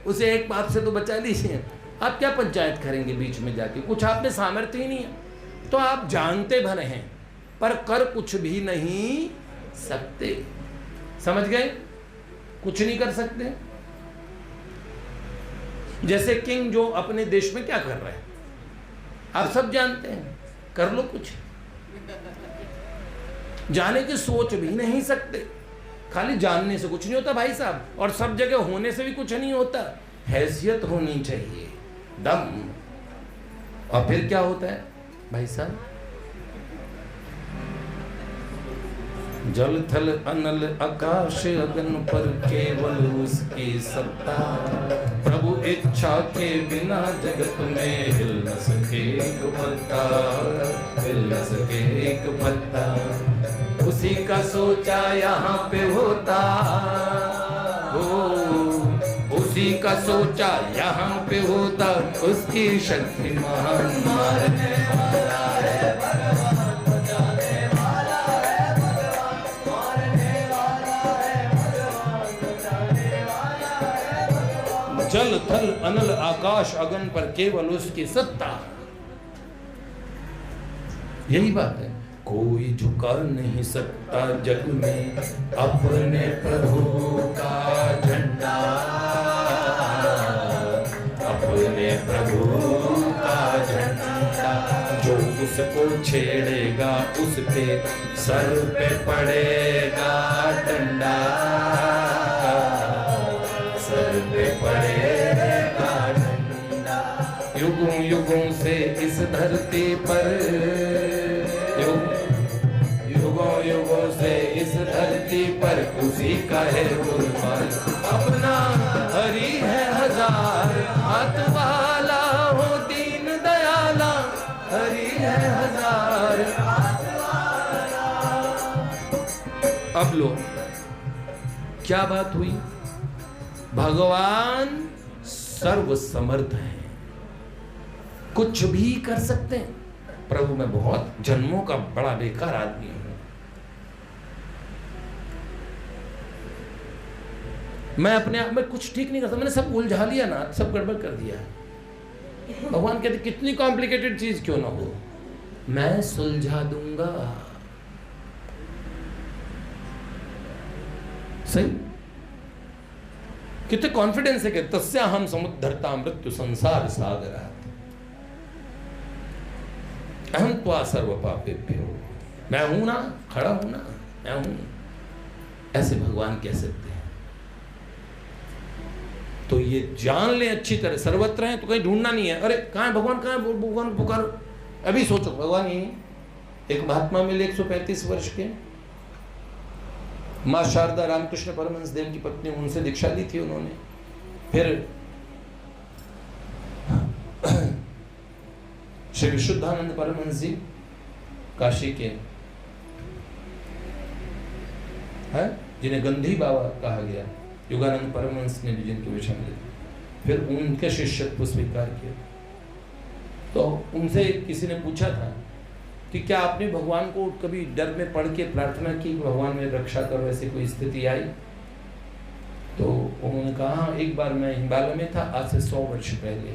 उसे एक बात से तो बचा लीजिए। आप क्या पंचायत करेंगे बीच में जाके, कुछ आप में सामर्थ्य ही नहीं है। तो आप जानते भले हैं पर कर कुछ भी नहीं सकते, समझ गए? कुछ नहीं कर सकते। जैसे किंग जो अपने देश में क्या कर रहे हैं आप सब जानते हैं, कर लो कुछ, जाने की सोच भी नहीं सकते। खाली जानने से कुछ नहीं होता भाई साहब, और सब जगह होने से भी कुछ नहीं होता, हैसियत होनी चाहिए, दम। और फिर क्या होता है भाई साहब, जल थल अनल आकाश अगन पर केवल उसकी सत्ता, प्रभु इच्छा के बिना जगत में हिल न सके एक पत्ता, हिल न सके एक पत्ता। उसी का सोचा यहाँ पे होता हो, उसी का सोचा यहाँ पे होता, उसकी शक्ति महान मारने वाला है भगवान, बचाने वाला है भगवान, मारने वाला जल थल अनल आकाश अगन पर केवल उसकी सत्ता। यही बात है, कोई झुका नहीं सकता जग में अपने प्रभु का झंडा, अपने प्रभु का झंडा। जो उसको छेड़ेगा उसके सर पे पड़ेगा डंडा, सर पे पड़ेगा डंडा। युगों युगों से इस धरती पर, युगों युगों से इस धरती पर उसी का है गुरबान। अपना हरि है हजार, हाथ वाला हो दीन दयाला, हरि है हजार। अब लो क्या बात हुई, भगवान सर्व समर्थ है, कुछ भी कर सकते हैं। प्रभु मैं बहुत जन्मों का बड़ा बेकार आदमी हूं, मैं अपने आप में कुछ ठीक नहीं कर सकता, मैंने सब उलझा लिया ना, सब गड़बड़ कर दिया। भगवान कहते कितनी कॉम्प्लिकेटेड चीज क्यों ना हो, मैं सुलझा दूंगा। सही, कितने कॉन्फिडेंस है कि तस्या हम समुद्धरता मृत्यु संसार सागर, अहम त्वा सर्व पापेभ्यो, मैं हूं ना, खड़ा हूं ना, मैं हूं। ऐसे भगवान कह सकते हैं। तो ये जान ले अच्छी तरह, सर्वत्र है तो कहीं ढूंढना नहीं है। अरे कहां है भगवान, कहां है भगवान, पुकारो। अभी सोचो भगवान यही। एक महात्मा मिले 135 वर्ष के, मां शारदा रामकृष्ण परमहंस देव की पत्नी, उनसे दीक्षा ली थी उन्होंने। फिर श्री विशुद्धानंद परमहंस जी काशी के हैं, जिन्हें गंधी बाबा कहा गया, युगानंद परमहंस ने भी जिनके विषय में, फिर उनके शिष्यत्व स्वीकार किया। तो उनसे किसी ने पूछा था कि क्या आपने भगवान को कभी डर में पढ़ के प्रार्थना की, भगवान में रक्षा करो, ऐसी कोई स्थिति आई? तो उन्होंने कहा एक बार मैं हिमालय में था, आज से 100 वर्ष पहले,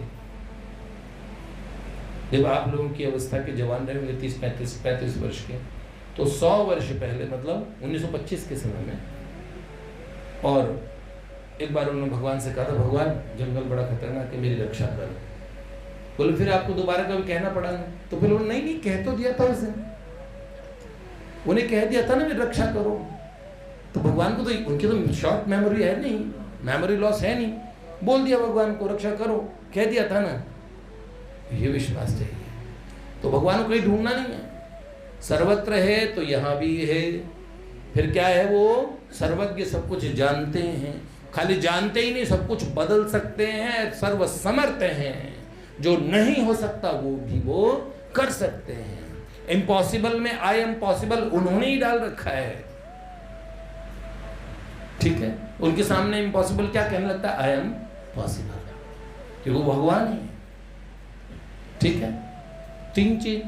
जब आप लोगों की अवस्था के जवान रहे होंगे 30-35 वर्ष के, तो 100 वर्ष पहले मतलब 1925 के समय में। और एक बार उन्होंने भगवान से कहा था, भगवान जंगल बड़ा खतरनाक है, मेरी रक्षा करो। बोले फिर आपको दोबारा कभी कहना पड़ा ना? तो फिर उन्होंने नहीं कह तो दिया था उसे, उन्हें कह दिया था ना मेरी रक्षा करो। तो भगवान को तो उनकी तो शॉर्ट मेमोरी है नहीं, मेमोरी लॉस है नहीं, बोल दिया भगवान को रक्षा करो, कह दिया था ना। ये विश्वास चाहिए। तो भगवान को कहीं ढूंढना नहीं है, सर्वत्र है तो यहां भी है। फिर क्या है, वो सर्वज्ञ, सब कुछ जानते हैं। खाली जानते ही नहीं, सब कुछ बदल सकते हैं, सर्व समर्थ हैं। जो नहीं हो सकता वो भी वो कर सकते हैं। इम्पॉसिबल में आई एम पॉसिबल उन्होंने ही डाल रखा है। ठीक है, उनके सामने इम्पॉसिबल क्या कहने लगता है, आई एम पॉसिबल, क्योंकि वो भगवान ही है। ठीक है, 3 चीज।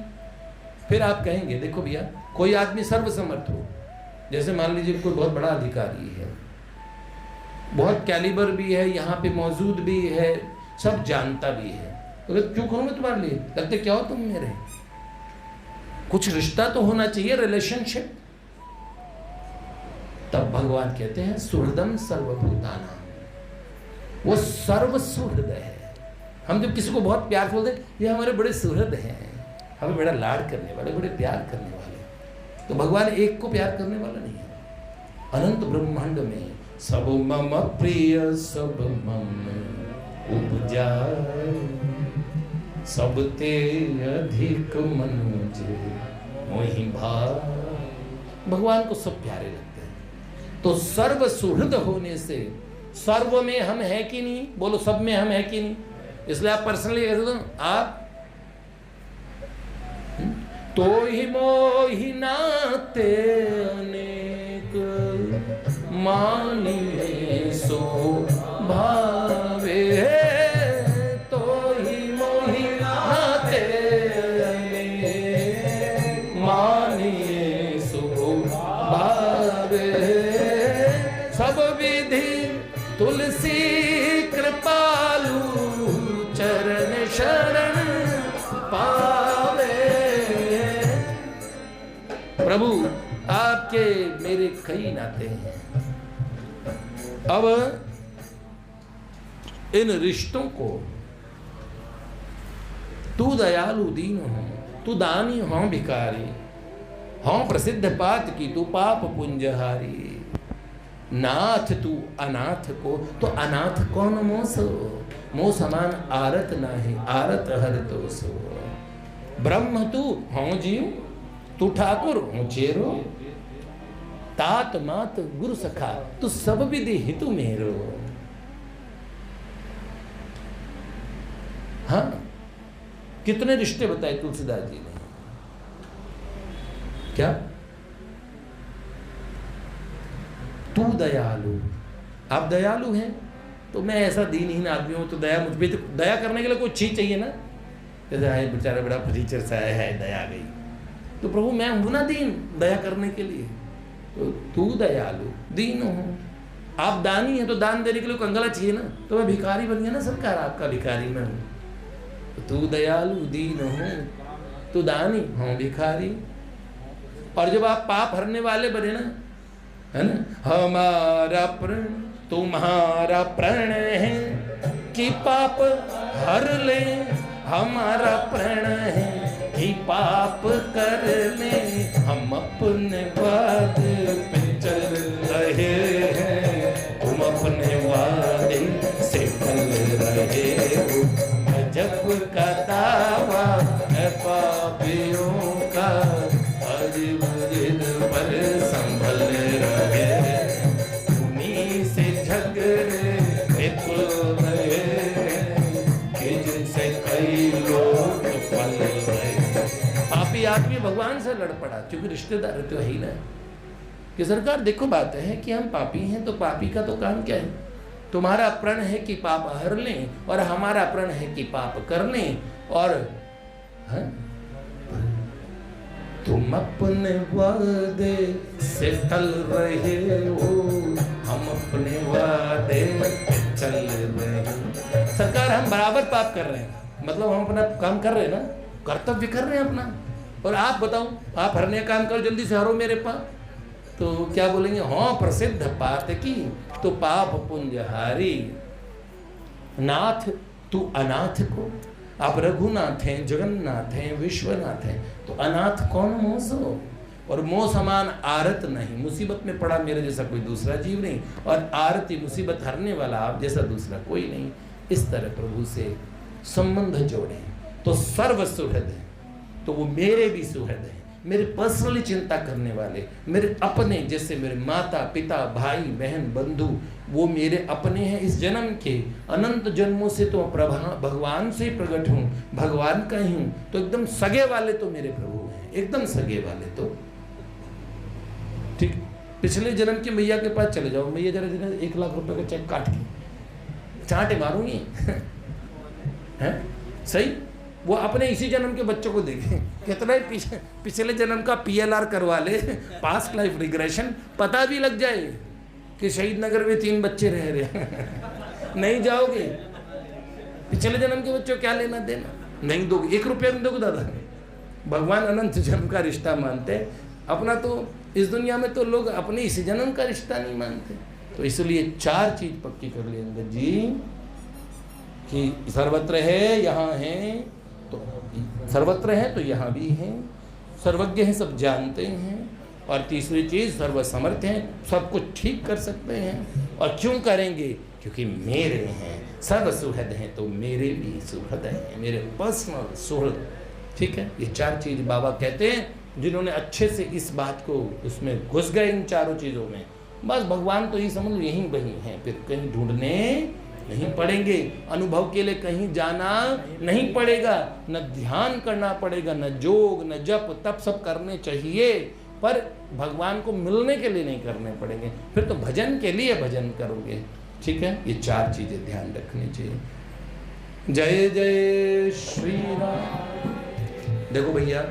फिर आप कहेंगे देखो भैया, कोई आदमी सर्वसमर्थ हो, जैसे मान लीजिए कोई बहुत बड़ा अधिकारी है, बहुत कैलिबर भी है, यहाँ पे मौजूद भी है, सब जानता भी है, तो क्यों करूँ मैं तुम्हारे लिए, लगते क्या हो तुम मेरे? कुछ रिश्ता तो होना चाहिए, रिलेशनशिप। तब भगवान कहते हैं सुहृदम सर्वभूतानां, वो सर्व सुहृद है। हम जब किसी को बहुत प्यार से बोलते हैं, ये हमारे बड़े सुहृद हैं, हमें बड़ा लाड करने वाले, बड़े प्यार करने वाले। तो भगवान एक को प्यार करने वाला नहीं है। अनंत ब्रह्मांड में सब मम प्रिय सब मम उपजा, सब ते अधिक मनुज मोहि भाव। भगवान को सब प्यारे लगते हैं। तो सर्व सुहृद होने से सर्व में हम है कि नहीं, बोलो सब में हम है कि नहीं? इसलिए आप पर्सनली कहते हो, आप तो ही मोहि नाते अनेक मानिए सो भावे, तो ही मोहि नाते अनेक मानिए सो भावे। सब विधि तुलसी कृपा प्रभु आपके मेरे कई नाते हैं। अब इन रिश्तों को तू दयालु दीन हो, तू दानी हो भिखारी, हो प्रसिद्ध पात की तू पाप पुंजहारी। नाथ तू अनाथ को, तो अनाथ कौन मोसो, मो समान आरत नाही, आरत हर तो सो। ब्रह्म तू हो जीव, तू ठाकुर हो चेरो, तात मात गुरु सखा, तू सब विधि हितु मेरो। हाँ, कितने रिश्ते बताए तुलसीदास जी ने। क्या? तू दयालु, आप दयालु हैं, तो मैं ऐसा दीनहीन आदमी हूं, तो दया मुझ पे, तो दया करने के लिए कोई चीज चाहिए ना। जैसे है बेचारा बड़ा फर्नीचर सा है, दया गई, तो प्रभु मैं हूं ना दीन, दया करने के लिए। तो तू दयालु दीन हो, आप दानी हैं, तो दान देने के लिए कंगला चाहिए ना, तो मैं भिखारी बन गया ना, सरकार आपका भिखारी मैं हूं। तो तू दयालु दीन हो, तू दानी हो भिखारी। और जब आप पाप हरने वाले बने ना, है ना, हमारा प्रण तुम्हारा प्रण है कि पाप हर ले, हमारा प्रण है कि पाप कर ले। हम अपने वादे पे चल रहे हैं, तुम अपने वादे से चल रहे हो। गजब का दावा है पापियों का, अजीब जिद पर संभल रहे, तुम्हीं से झगड़े बिल्कुल रहे कि जिनसे कई लोग पल रहे। पापी आदमी भगवान से लड़ पड़ा, क्योंकि रिश्तेदार तो है ही ना, कि सरकार देखो बात है कि हम पापी हैं, तो पापी का तो काम क्या है, तुम्हारा प्रण है कि पाप हर लें, और हमारा प्रण है कि पाप कर लें। और है? तुम अपने वादे से टल रहे हो, हम अपने वादे चल रहे हैं। सरकार हम बराबर पाप कर रहे हैं, मतलब हम अपना काम कर रहे हैं ना, कर्तव्य कर रहे हैं अपना। और आप बताओ, आप हरने का काम करो, जल्दी से हरो मेरे पाप, तो क्या बोलेंगे, हाँ प्रसिद्ध पात की तो पाप पुंजहारी। नाथ तू अनाथ को, आप रघुनाथ हैं, जगन्नाथ हैं, विश्वनाथ हैं, तो अनाथ कौन मोसो, और मोह समान आरत नहीं, मुसीबत में पड़ा मेरे जैसा कोई दूसरा जीव नहीं, और आरती मुसीबत हरने वाला आप जैसा दूसरा कोई नहीं। इस तरह प्रभु से संबंध जोड़े तो सर्व सुहृद है, तो वो मेरे भी सुहृद हैं, मेरे पर्सनली चिंता करने वाले, मेरे अपने, जैसे मेरे माता पिता भाई बहन बंधु, वो मेरे अपने हैं इस जन्म के। अनंत जन्मों से तो भगवान से प्रकट हूँ, भगवान का ही हूँ, तो एकदम सगे वाले तो मेरे प्रभु हैं, एकदम सगे वाले तो। ठीक, पिछले जन्म की मैया के पास चले जाओ, मैया जरा 1 लाख रुपए का चेक काट के चांटे मारूंगी है सही। वो अपने इसी जन्म के बच्चों को देखें, कितना ही पिछले जन्म का PLR करवा ले, पास्ट लाइफ रिग्रेशन, पता भी लग जाए कि शहीद नगर में 3 बच्चे रह रहे हैं। नहीं जाओगे, पिछले जन्म के बच्चों क्या लेना देना, नहीं दोगे, 1 रुपया नहीं दोगे दादा। भगवान अनंत जन्म का रिश्ता मानते हैं, अपना तो इस दुनिया में तो लोग अपने इसी जन्म का रिश्ता नहीं मानते। तो इसलिए 4 चीज पक्की कर लेंगे जी, कि सर्वत्र है, यहाँ है, तो सर्वत्र है तो यहाँ भी हैं, सर्वज्ञ हैं, सब जानते हैं, और तीसरी चीज सर्वसमर्थ हैं, सब कुछ ठीक कर सकते हैं। और क्यों करेंगे, क्योंकि मेरे हैं, सर्व सुहृद हैं, तो मेरे भी सुहृद हैं, मेरे पर्सनल सुहृद। ठीक है, ये 4 चीज बाबा कहते हैं, जिन्होंने अच्छे से इस बात को उसमें घुस गए इन चारों चीजों में, बस भगवान तो ही समझ लो यहीं वहीं हैं, फिर कहीं ढूंढने नहीं पड़ेंगे, अनुभव के लिए कहीं जाना नहीं पड़ेगा, न ध्यान करना पड़ेगा, न जोग न जप तप सब करने चाहिए, पर भगवान को मिलने के लिए नहीं करने पड़ेंगे, फिर तो भजन के लिए भजन करोगे। ठीक है, ये 4 चीजें ध्यान रखनी चाहिए। जय जय श्री राम। देखो भैया,